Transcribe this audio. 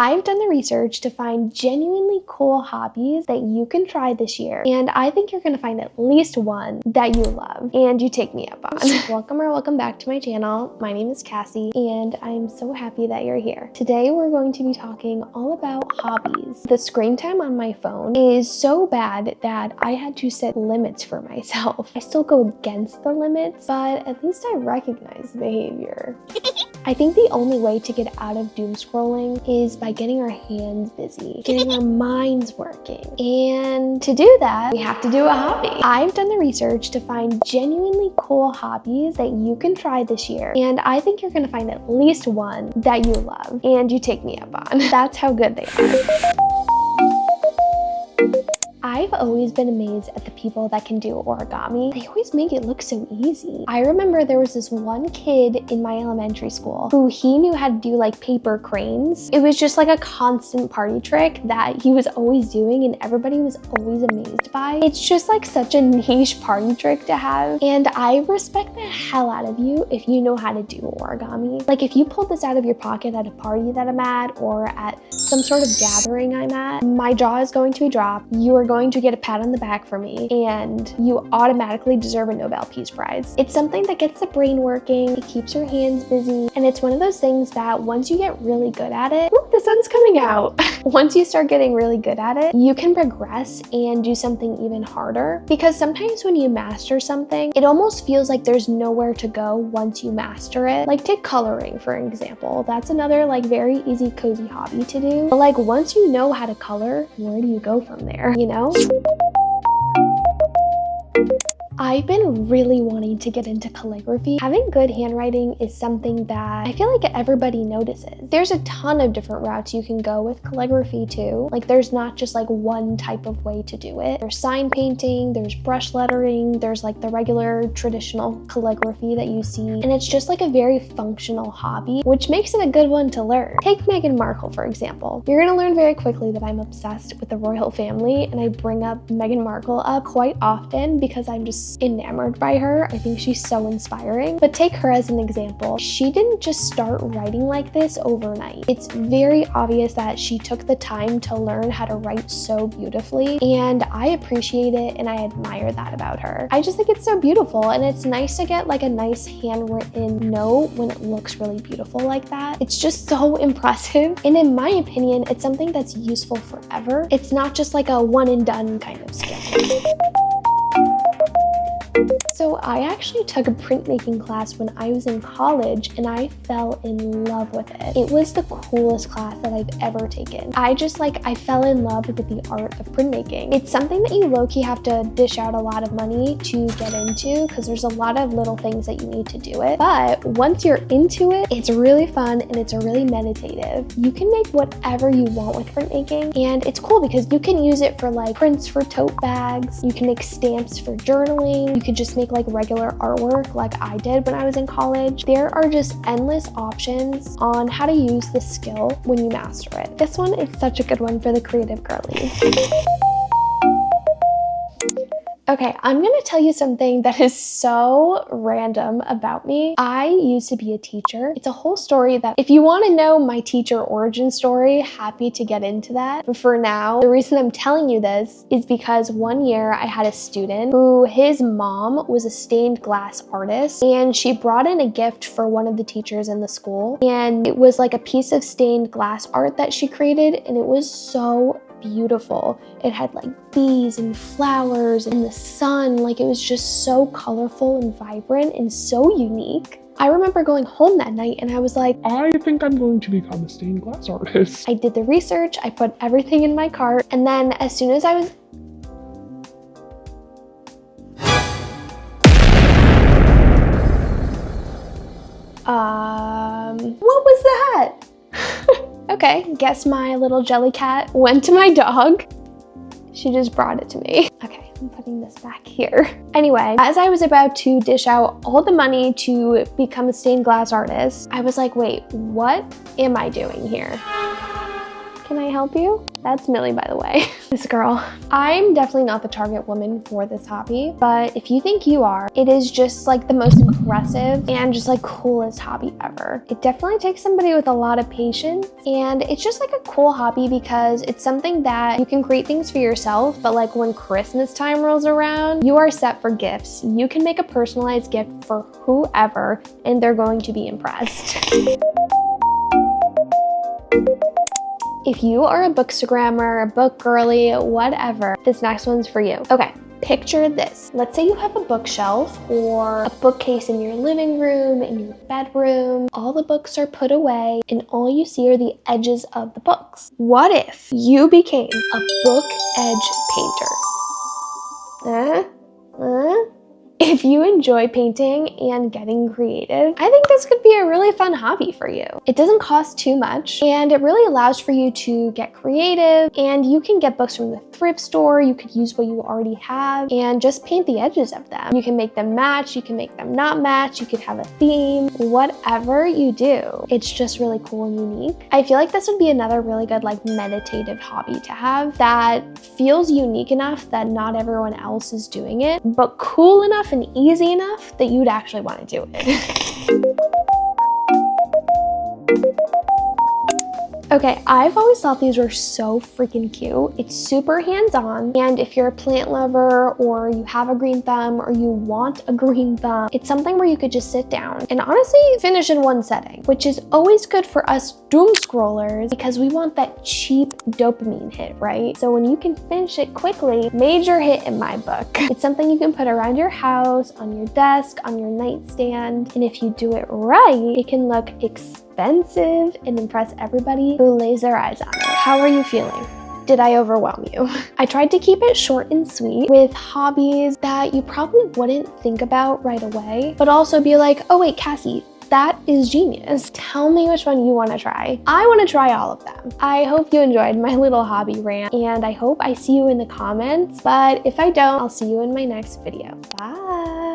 I've done the research to find genuinely cool hobbies that you can try this year, and I think you're gonna find at least one that you love and you take me up on. Welcome back to my channel. My name is Cassie, and I'm so happy that you're here. Today we're going to be talking all about hobbies. The screen time on my phone is so bad that I had to set limits for myself. I still go against the limits, but at least I recognize the behavior. I think the only way to get out of doom scrolling is by getting our hands busy, getting our minds working. And to do that, we have to do a hobby. I've done the research to find genuinely cool hobbies that you can try this year, and I think you're gonna find at least one that you love and you take me up on. That's how good they are. I've always been amazed at the people that can do origami. They always make it look so easy. I remember there was this one kid in my elementary school who he knew how to do like paper cranes. It was just like a constant party trick that he was always doing and everybody was always amazed by. It's just like such a niche party trick to have. And I respect the hell out of you if you know how to do origami. Like if you pulled this out of your pocket at a party that I'm at or at some sort of gathering I'm at, my jaw is going to be dropped. You are going to get a pat on the back from me, and you automatically deserve a Nobel Peace Prize. It's something that gets the brain working, it keeps your hands busy, and it's one of those things that once you get really good at it, ooh, the sun's coming out. Once you start getting really good at it, you can progress and do something even harder, because sometimes when you master something, it almost feels like there's nowhere to go once you master it. Like take coloring, for example. That's another like very easy, cozy hobby to do. But like once you know how to color, where do you go from there, you know? I've been really wanting to get into calligraphy. Having good handwriting is something that I feel like everybody notices. There's a ton of different routes you can go with calligraphy too. Like there's not just like one type of way to do it. There's sign painting, there's brush lettering, there's like the regular traditional calligraphy that you see. And it's just like a very functional hobby, which makes it a good one to learn. Take Meghan Markle, for example. You're gonna learn very quickly that I'm obsessed with the royal family, and I bring up Meghan Markle up quite often because I'm just enamored by her. I think she's so inspiring. But take her as an example. She didn't just start writing like this overnight. It's very obvious that she took the time to learn how to write so beautifully, and I appreciate it and I admire that about her. I just think it's so beautiful, and it's nice to get like a nice handwritten note when it looks really beautiful like that. It's just so impressive, and in my opinion, it's something that's useful forever. It's not just like a one and done kind of skill. So I actually took a printmaking class when I was in college, and I fell in love with it. It was the coolest class that I've ever taken. I fell in love with the art of printmaking. It's something that you low-key have to dish out a lot of money to get into because there's a lot of little things that you need to do it. But once you're into it, it's really fun and it's really meditative. You can make whatever you want with printmaking, and it's cool because you can use it for like prints for tote bags. You can make stamps for journaling. You could just make like regular artwork like I did when I was in college. There are just endless options on how to use this skill when you master it. This one is such a good one for the creative girlies. Okay, I'm gonna tell you something that is so random about me. I used to be a teacher. It's a whole story that if you wanna know my teacher origin story, happy to get into that. But for now, the reason I'm telling you this is because one year I had a student who his mom was a stained glass artist, and she brought in a gift for one of the teachers in the school. And it was like a piece of stained glass art that she created, and it was so beautiful. It had like bees and flowers and the sun. Like it was just so colorful and vibrant and so unique. I remember going home that night and I was like, I think I'm going to become a stained glass artist. I did the research, I put everything in my cart, and then as soon as I was what was that? Okay, guess my little jelly cat went to my dog. She just brought it to me. Okay, I'm putting this back here. Anyway, as I was about to dish out all the money to become a stained glass artist, I was like, wait, what am I doing here? Can I help you? That's Millie, by the way. This girl. I'm definitely not the target woman for this hobby, but if you think you are, it is just like the most impressive and just like coolest hobby ever. It definitely takes somebody with a lot of patience, and it's just like a cool hobby because it's something that you can create things for yourself, but like when Christmas time rolls around, you are set for gifts. You can make a personalized gift for whoever, and they're going to be impressed. If you are a bookstagrammer, a book girly, whatever, this next one's for you. Okay, picture this. Let's say you have a bookshelf or a bookcase in your living room, in your bedroom. All the books are put away and all you see are the edges of the books. What if you became a book edge painter? If you enjoy painting and getting creative, I think this could be a really fun hobby for you. It doesn't cost too much, and it really allows for you to get creative, and you can get books from the thrift store. You could use what you already have and just paint the edges of them. You can make them match, you can make them not match, you could have a theme, whatever you do. It's just really cool and unique. I feel like this would be another really good like meditative hobby to have that feels unique enough that not everyone else is doing it, but cool enough and easy enough that you'd actually want to do it. Okay, I've always thought these were so freaking cute. It's super hands-on, and if you're a plant lover or you have a green thumb or you want a green thumb, it's something where you could just sit down and honestly finish in one setting, which is always good for us doom scrollers because we want that cheap dopamine hit, right? So when you can finish it quickly, major hit in my book. It's something you can put around your house, on your desk, on your nightstand, and if you do it right, it can look expensive and impress everybody who lays their eyes on it. How are you feeling? Did I overwhelm you? I tried to keep it short and sweet with hobbies that you probably wouldn't think about right away, but also be like, oh wait, Cassie, that is genius. Tell me which one you want to try. I want to try all of them. I hope you enjoyed my little hobby rant, and I hope I see you in the comments, but if I don't, I'll see you in my next video. Bye.